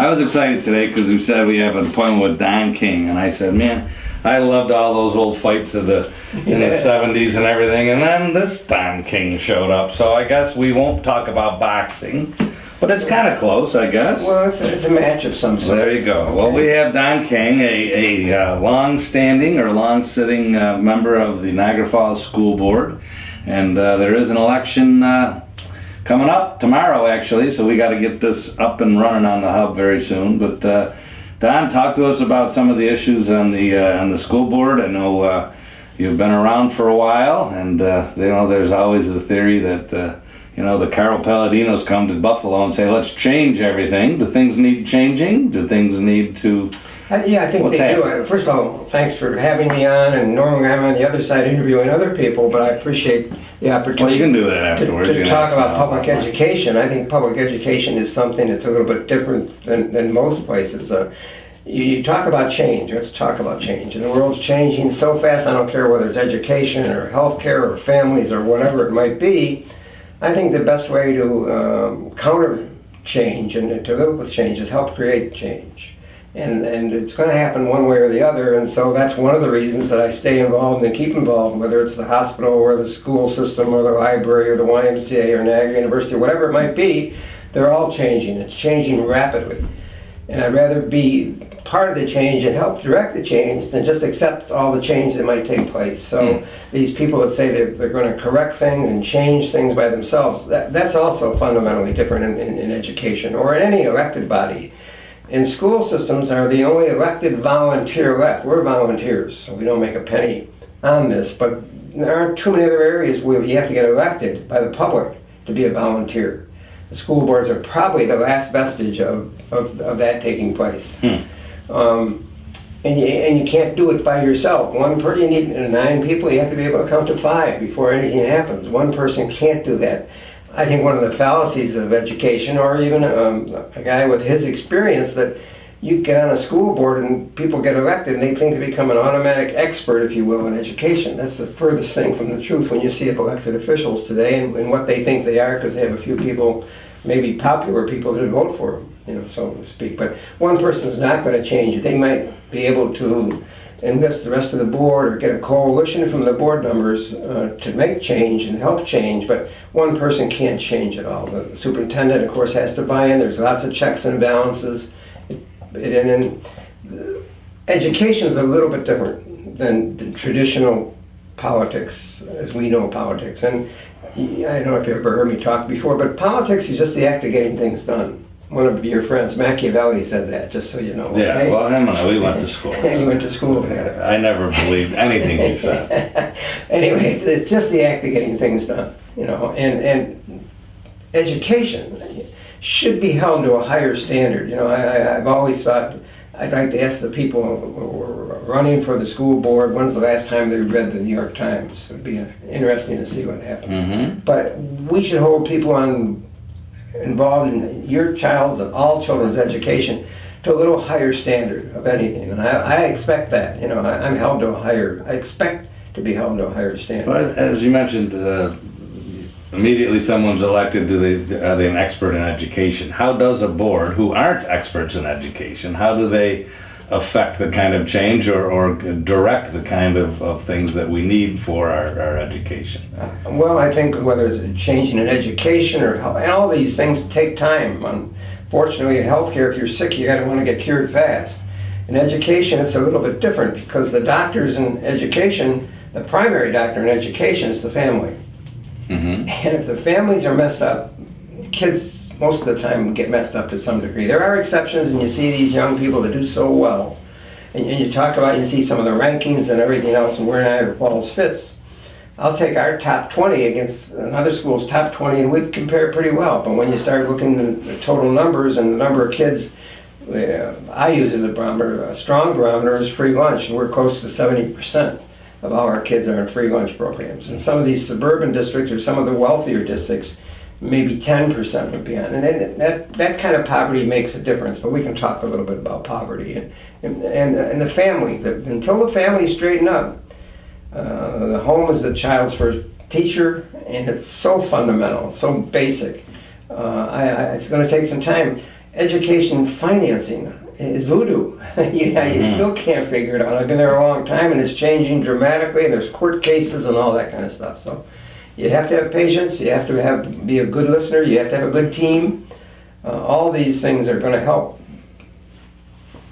I was excited today because we said we have an appointment with Don King, and I said, man, I loved all those old fights in the 70s and everything, and then this Don King showed up, so I guess we won't talk about boxing, but it's kind of close, I guess. Well, it's a match of some sort. There you go. Well, we have Don King, a long-standing or long-sitting member of the Niagara Falls School Board, and there is an election coming up tomorrow, actually, so we got to get this up and running on the hub very soon. But Don, talk to us about some of the issues on the school board. I know you've been around for a while, and there's always the theory that the Carl Palladinos come to Buffalo and say, let's change everything. Do things need changing? Do things need to... Yeah, I think they do. First of all, thanks for having me on, and normally I'm on the other side interviewing other people, but I appreciate the opportunity. Well, you can do that afterwards. To talk about public education. I think public education is something that's a little bit different than most places. You talk about change. Let's talk about change. And the world's changing so fast, I don't care whether it's education or healthcare or families or whatever it might be. I think the best way to counter change and to live with change is help create change. And it's going to happen one way or the other, and so that's one of the reasons that I stay involved and keep involved, whether it's the hospital or the school system or the library or the YMCA or Niagara University, whatever it might be. They're all changing. It's changing rapidly. And I'd rather be part of the change and help direct the change than just accept all the change that might take place. So these people that say they're going to correct things and change things by themselves, that's also fundamentally different in education or in any elected body. And school systems are the only elected volunteer left. We're volunteers, so we don't make a penny on this, but there aren't too many other areas where you have to get elected by the public to be a volunteer. The school boards are probably the last vestige of that taking place. And you can't do it by yourself. One person, you need 9 people, you have to be able to count to 5 before anything happens. One person can't do that. I think one of the fallacies of education, or even a guy with his experience, that you get on a school board and people get elected and they think they become an automatic expert, if you will, in education. That's the furthest thing from the truth when you see elected officials today and what they think they are, because they have a few people, maybe popular people, that vote for them, so to speak. But one person's not going to change it. They might be able to enlist the rest of the board or get a coalition from the board members to make change and help change, but one person can't change it all. The superintendent, of course, has to buy in. There's lots of checks and balances. And education is a little bit different than the traditional politics as we know politics. And I don't know if you've ever heard me talk before, but politics is just the act of getting things done. One of your friends, Machiavelli, said that, just so you know. Yeah, okay? well, him and I, we went to school. You went to school together. I never believed anything he said. Anyway, it's just the act of getting things done, and education should be held to a higher standard. I've always thought, I'd like to ask the people who are running for the school board, when's the last time they read the New York Times? It would be interesting to see what happens. But we should hold people involved in your child's and all children's education to a little higher standard of anything, and I expect that. I'm held to I expect to be held to a higher standard. But as you mentioned, immediately someone's elected, are they an expert in education? How does a board who aren't experts in education, how do they affect the kind of change or direct the kind of things that we need for our education? Well, I think whether it's changing in education or and all these things take time. Unfortunately, in healthcare, if you're sick, you got to want to get cured fast. In education, it's a little bit different because the doctors in education, the primary doctor in education is the family. And if the families are messed up, kids most of the time get messed up to some degree. There are exceptions, and you see these young people that do so well. And you talk about, you see some of the rankings and everything else and where Niagara Falls fits. I'll take our top 20 against another school's top 20 and we'd compare pretty well. But when you start looking at the total numbers and the number of kids, I use as a barometer, a strong barometer is free lunch, and we're close to 70% of all our kids are in free lunch programs. And some of these suburban districts or some of the wealthier districts, maybe 10% would be on. And that kind of poverty makes a difference, but we can talk a little bit about poverty. And the family, until the families straighten up, the home is the child's first teacher, and it's so fundamental, so basic. It's going to take some time. education financing is voodoo. You still can't figure it out. I've been there a long time, and it's changing dramatically, and there's court cases and all that kind of stuff. So you have to have patience, you have to be a good listener, you have to have a good team. All these things are going to help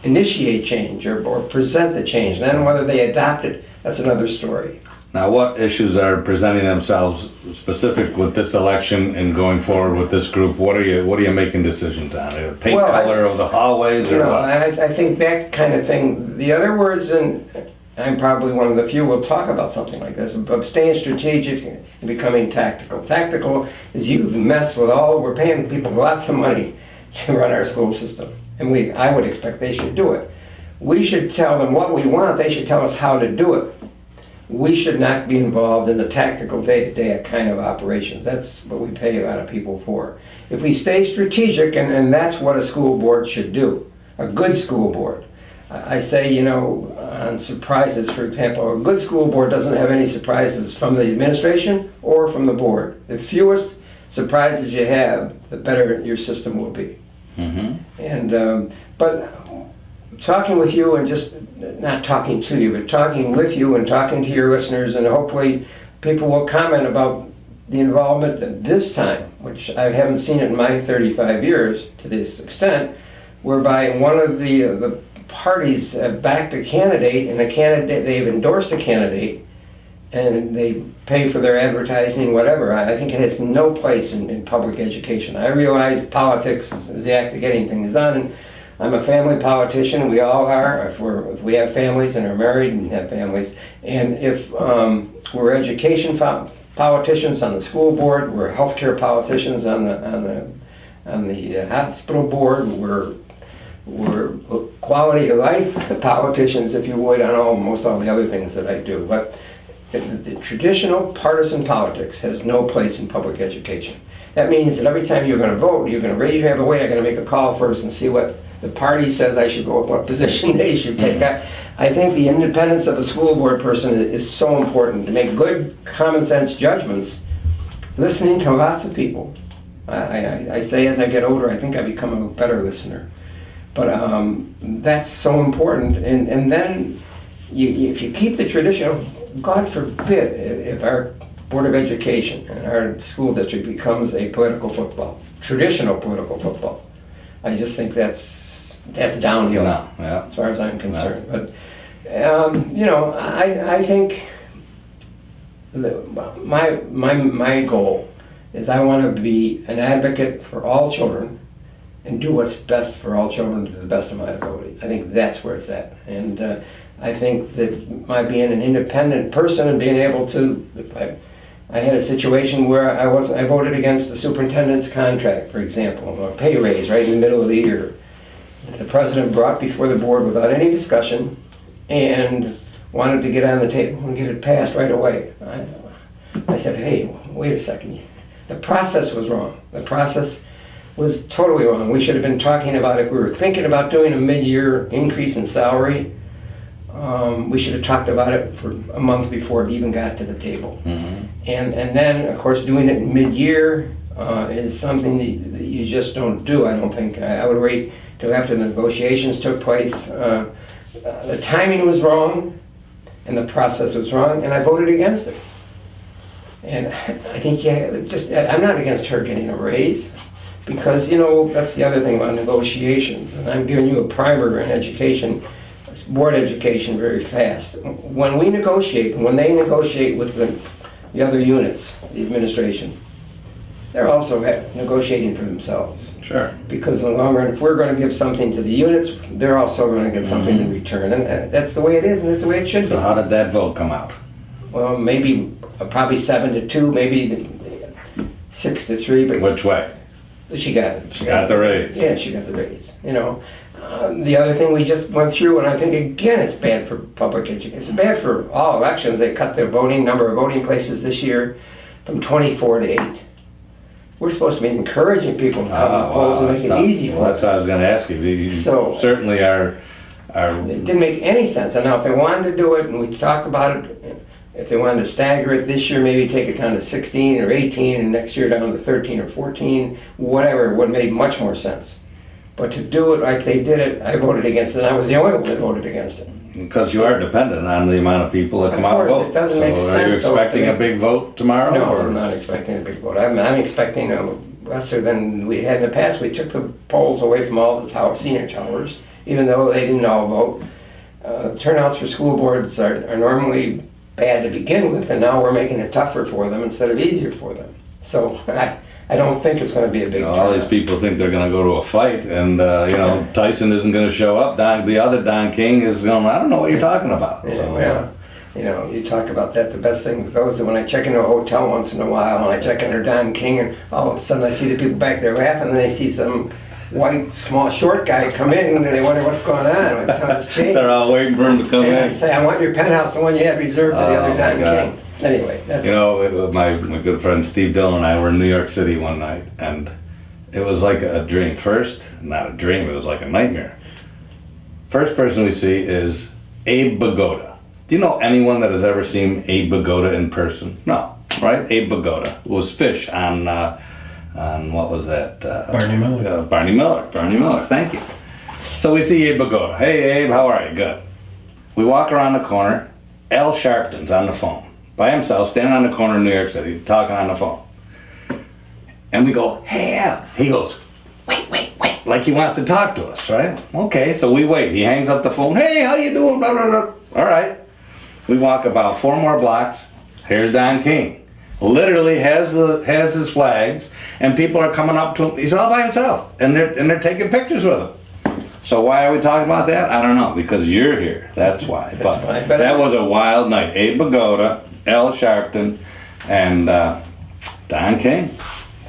initiate change or present the change. Then whether they adopt it, that's another story. Now, what issues are presenting themselves specific with this election and going forward with this group? What are you making decisions on? Paint color of the hallways or what? I think that kind of thing. The other words, and I'm probably one of the few will talk about something like this, of staying strategic and becoming tactical. Tactical is you mess with we're paying people lots of money to run our school system. And I would expect they should do it. We should tell them what we want, they should tell us how to do it. We should not be involved in the tactical day-to-day kind of operations. That's what we pay a lot of people for. If we stay strategic, and that's what a school board should do, a good school board. I say, on surprises, for example, a good school board doesn't have any surprises from the administration or from the board. The fewest surprises you have, the better your system will be. Mm-hmm. And but talking with you and just not talking to you, but talking with you and talking to your listeners, and hopefully people will comment about the involvement this time, which I haven't seen it in my 35 years to this extent, whereby one of the parties backed a candidate, and they've endorsed a candidate, and they pay for their advertising, whatever. I think it has no place in public education. I realize politics is the act of getting things done, and I'm a family politician. We all are, if we have families and are married and have families. And if we're education politicians on the school board, we're healthcare politicians on the hospital board, we're quality of life politicians, if you would, on almost all the other things that I do. But the traditional partisan politics has no place in public education. That means that every time you're going to vote, you're going to raise your hand, but wait, I got to make a call first and see what the party says I should go with, what position they should take. I think the independence of a school board person is so important, to make good common sense judgments, listening to lots of people. I say as I get older, I think I become a better listener. But that's so important. And then if you keep the tradition, God forbid if our Board of Education and our school district becomes a political football, traditional political football. I just think that's downhill as far as I'm concerned. But I think my goal is I want to be an advocate for all children and do what's best for all children to the best of my ability. I think that's where it's at. And I think that my being an independent person and being able to, I had a situation where I voted against the superintendent's contract, for example, a pay raise right in the middle of the year. The president brought before the board without any discussion and wanted to get on the table and get it passed right away. I said, hey, wait a second. The process was wrong. The process was totally wrong. We should have been talking about it. We were thinking about doing a mid-year increase in salary. We should have talked about it for a month before it even got to the table. Mm-hmm. And then, of course, doing it mid-year is something that you just don't do, I don't think. I would wait till after the negotiations took place. The timing was wrong, and the process was wrong, and I voted against it. And I think, I'm not against her getting a raise, because, that's the other thing about negotiations. And I'm giving you a primer in education, board education, very fast. When we negotiate, when they negotiate with the other units, the administration, they're also negotiating for themselves. Sure. Because in the long run, if we're going to give something to the units, they're also going to get something in return. And that's the way it is, and that's the way it should be. So how did that vote come out? Well, maybe probably 7-2, maybe 6-3. But which way? She got it. She got the raise. Yeah, she got the raise. The other thing we just went through, and I think again it's bad for public education. It's bad for all elections. They cut the number of voting places this year from 24 to 8. We're supposed to be encouraging people to come to the polls and make it easy for them. That's what I was going to ask you. You certainly are. It didn't make any sense. And now if they wanted to do it, and we talk about it, if they wanted to stagger it this year, maybe take it down to 16 or 18, and next year down to 13 or 14, whatever, it would have made much more sense. But to do it like they did it, I voted against it, and I was the only one that voted against it. Because you are dependent on the amount of people that Of come out and course, vote. it doesn't make Are you sense, though, expecting to a me. big vote tomorrow? No, or- I'm not expecting a big vote. I'm expecting lesser than we had in the past. We took the polls away from all the senior towers, even though they didn't all vote. Turnouts for school boards are normally bad to begin with, and now we're making it tougher for them instead of easier for them. So I don't think it's going to be a big All these turnout. people think they're going to go to a fight, and Tyson isn't going to show up. The other Don King is going. I don't know what you're talking about. Yeah, So, well, you talk about that. The best thing goes that when I check into a hotel once in a while, and I check under Don King, and all of a sudden I see the people back there laughing, and they see some white, small, short guy come in, and they wonder what's going on. It's changed. they're all waiting for him to come And I in. say, I want your penthouse, the one you had reserved for the Oh, other my Don God. King. Anyway, that's My good friend Steve Dillon and I were in New York City one night, and it was like a dream. First, not a dream, it was like a nightmare. First person we see is Abe Vigoda. Do you know anyone that has ever seen Abe Vigoda in person? No, right? Abe Vigoda was Fish on what was that? Barney Miller. Barney Miller, thank you. So we see Abe Vigoda. Hey Abe, how are you? Good. We walk around the corner. Al Sharpton's on the phone by himself, standing on the corner of New York City, talking on the phone. And we go, hey Al. He goes, wait, like he wants to talk to us, right? Okay, so we wait. He hangs up the phone. Hey, how you doing? Blah, blah, blah. All right. We walk about 4 more blocks. Here's Don King. Literally has his flags, and people are coming up to him. He's all by himself, and they're taking pictures with him. So why are we talking about that? I don't know, because you're here. That's why. But fine. that was a wild night. Abe Vigoda, Al Sharpton, and Don King.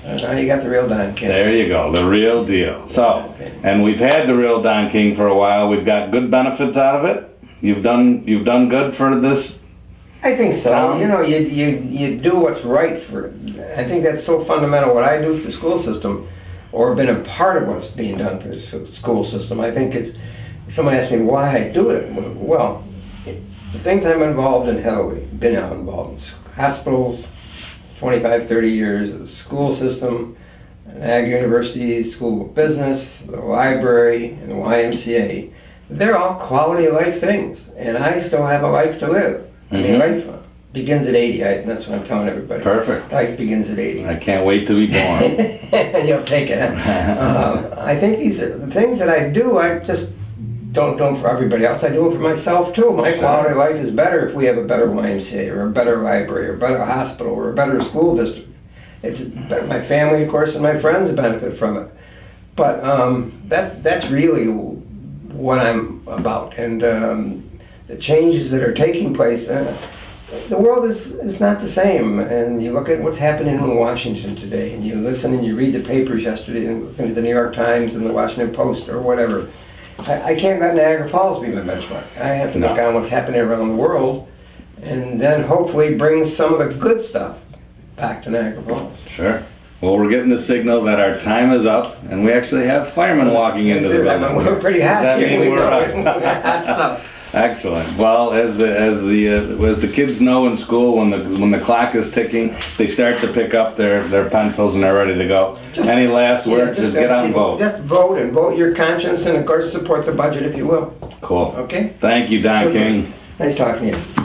now you got the real Don King. There you go, the real deal. So, and we've had the real Don King for a while. We've got good benefits out of it. You've done good for this. I think so. Tom? You do what's right for. I think that's so fundamental. What I do for the school system, or been a part of what's being done for the school system. I think it's. Someone asked me why I do it. Well, the things I'm involved in heavily, been out involved in hospitals, 25, 30 years, the school system, Niagara University School of Business, the library, and the YMCA. They're all quality of life things, and I still have a life to live. I mean, life begins at 80. That's what I'm telling everybody. Perfect. Life begins at 80. I can't wait to be born. You'll take it. Huh? I think these are the things that I do. I just don't do them for everybody else. I do them for myself too. My quality of life is better if we have a better YMCA or a better library or a better hospital or a better school district. It's better. My family, of course, and my friends benefit from it. But that's really what I'm about. And the changes that are taking place. The world is not the same, and you look at what's happening in Washington today, and you listen and you read the papers yesterday, and look into the New York Times and the Washington Post or whatever. I can't let Niagara Falls be my benchmark. I have to look on what's happening around the world, and then hopefully bring some of the good stuff back to Niagara Falls. Sure. Well, we're getting the signal that our time is up, and we actually have firemen walking into the building. We're pretty hot Does that here. mean We we're hot stuff. Excellent. Well, as the kids know in school, when the clock is ticking, they start to pick up their pencils and they're ready to go. Any last words? Just get out and vote. Just vote and vote your conscience, and of course support the budget if you will. Cool. Okay? Thank you, Don Sure. King. Nice talking to you.